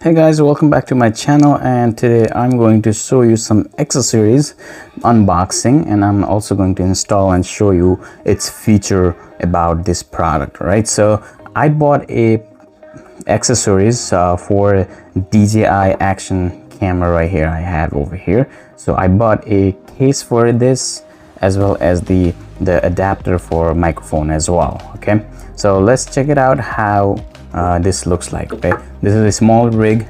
Hey guys, welcome back to my channel, and today I'm going to show you some accessories unboxing, and I'm also going to install and show you its feature about this product. Right, so I bought a accessories for DJI Action camera right here. I have over here. So I bought a case for this as well as the adapter for microphone as well. Okay, so let's check it out how this looks like. Okay, this is a SmallRig.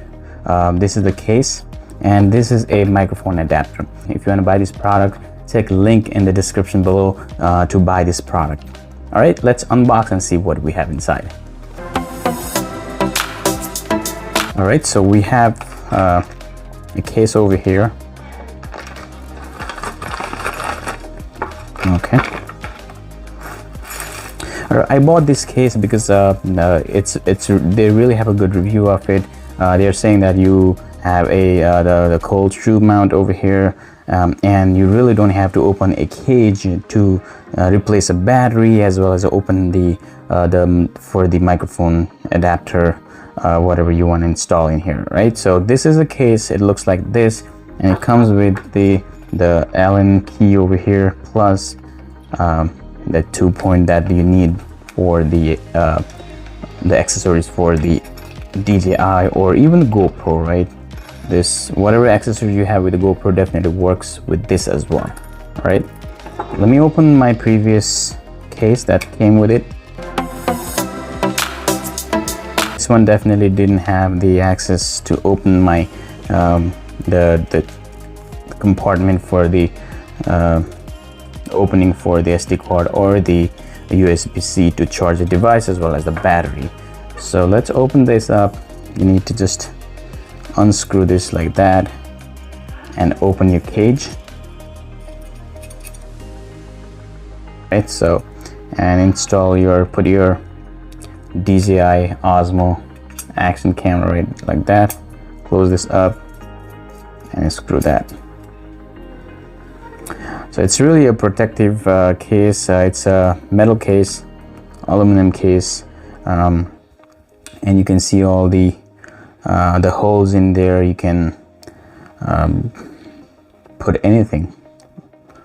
This is the case, and this is a microphone adapter. If you want to buy this product, check link in the description below to buy this product. All right, let's unbox and see what we have inside. All right, so we have a case over here. Okay. I bought this case because they really have a good review of it. They're saying that you have the cold shoe mount over here, and you really don't have to open a cage to replace a battery, as well as open for the microphone adapter, whatever you want to install in here. Right, so this is a case. It looks like this, and it comes with the Allen key over here, plus the 2-point that you need for the accessories for the DJI or even GoPro. Right, this whatever accessories you have with the GoPro definitely works with this as well. All right, let me open my previous case that came with it. This one definitely didn't have the access to open my the compartment for the opening for the SD card or the USB-C to charge the device, as well as the battery. So let's open this up. You need to just unscrew this like that and open your cage. Right, so and put your DJI Osmo Action camera right like that. Close this up and screw that. So it's really a protective case. It's a metal case, aluminum case, and you can see all the holes in there. You can put anything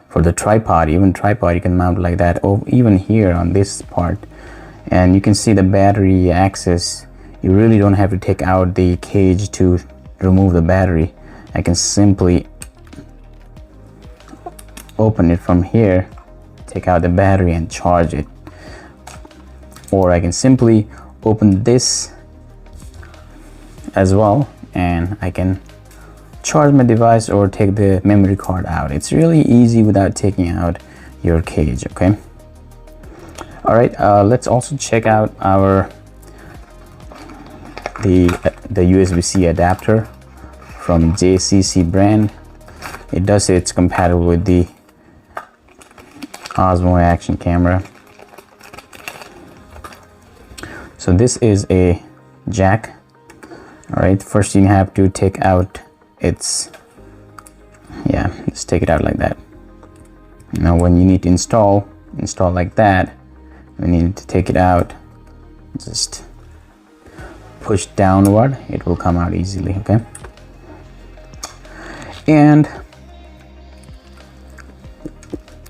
for the tripod. Even tripod you can mount like that, or even here on this part. And you can see the battery access. You really don't have to take out the cage to remove the battery. I can simply open it from here, take out the battery and charge it, or I can simply open this as well and I can charge my device or take the memory card out. It's really easy without taking out your cage. Okay, all right, let's also check out the USB-C adapter from JCC brand. It does say it's compatible with the Osmo Action camera. So this is a jack. All right, first you have to take out its, just take it out like that. Now when you need to install like that, when you need to take it out, just push downward, it will come out easily. Okay, and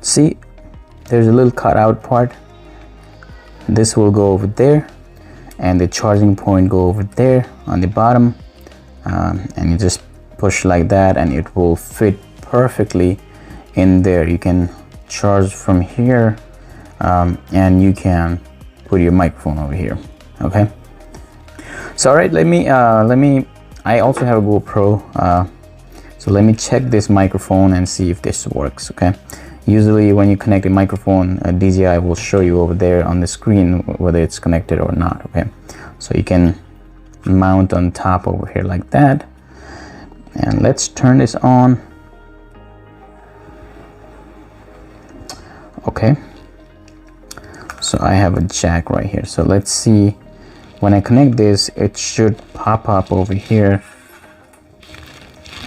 see, there's a little cutout part. This will go over there, and the charging point go over there on the bottom, and you just push like that and it will fit perfectly in there. You can charge from here, and you can put your microphone over here. Okay, so all right, let me I also have a GoPro, so let me check this microphone and see if this works. Okay, usually when you connect a microphone, DJI will show you over there on the screen whether it's connected or not. Okay, so you can mount on top over here like that, and let's turn this on. Okay, so I have a jack right here. So let's see, when I connect this, it should pop up over here.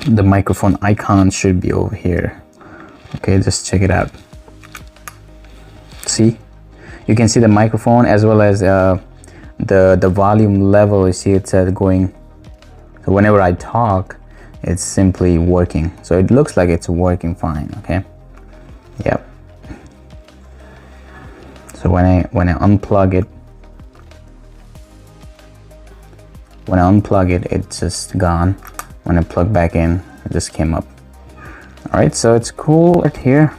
The microphone icon should be over here. Okay, just check it out. See, you can see the microphone as well as the volume level. You see it's going So whenever I talk, it's simply working. So it looks like it's working fine. Okay. Yep. So when I unplug it, it's just gone. When I plug back in, it just came up. All right, so it's cool right here.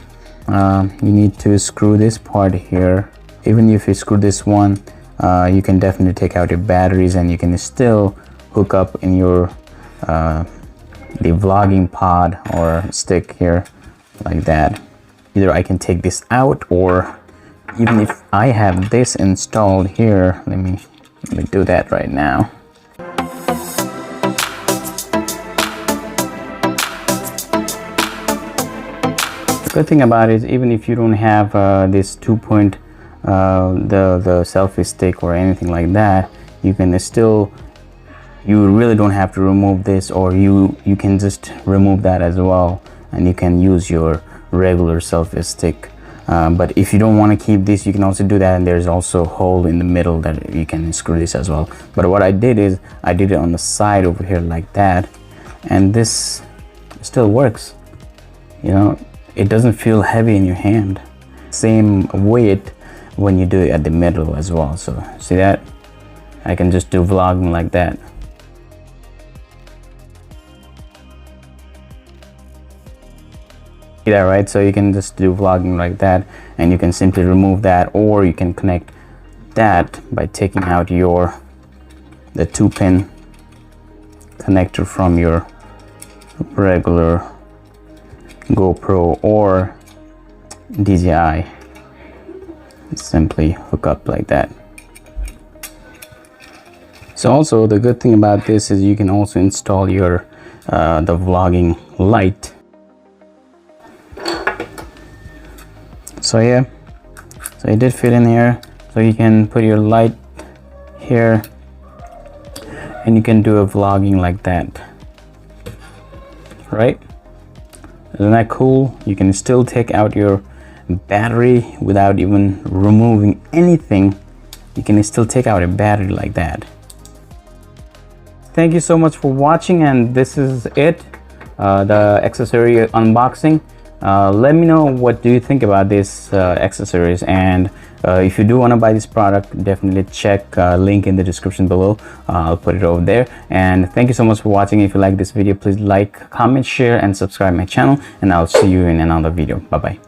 You need to screw this part here. Even if you screw this one, you can definitely take out your batteries and you can still hook up in your the vlogging pod or stick here like that. Either I can take this out, or even if I have this installed here, let me do that right now. The good thing about it is, even if you don't have this 2-point the selfie stick or anything like that, you can still, you really don't have to remove this, or you can just remove that as well, and you can use your regular selfie stick. But if you don't want to keep this, you can also do that, and there's also a hole in the middle that you can screw this as well. But what I did is I did it on the side over here like that, and this still works. You know, it doesn't feel heavy in your hand. Same weight when you do it at the middle as well. So see that? I can just do vlogging like that. See that, right? So you can just do vlogging like that, and you can simply remove that, or you can connect that by taking out the 2-pin connector from your regular GoPro or DJI. Simply hook up like that. So also the good thing about this is you can also install your the vlogging light. So yeah, so it did fit in here. So you can put your light here, and you can do a vlogging like that, right? Isn't that cool? You can still take out your battery without even removing anything. You can still take out a battery like that. Thank you so much for watching, and this is it, the accessory unboxing. Let me know what do you think about this accessories, and if you do want to buy this product, definitely check link in the description below. I'll put it over there. And thank you so much for watching. If you like this video, please like, comment, share, and subscribe my channel, and I'll see you in another video. Bye bye.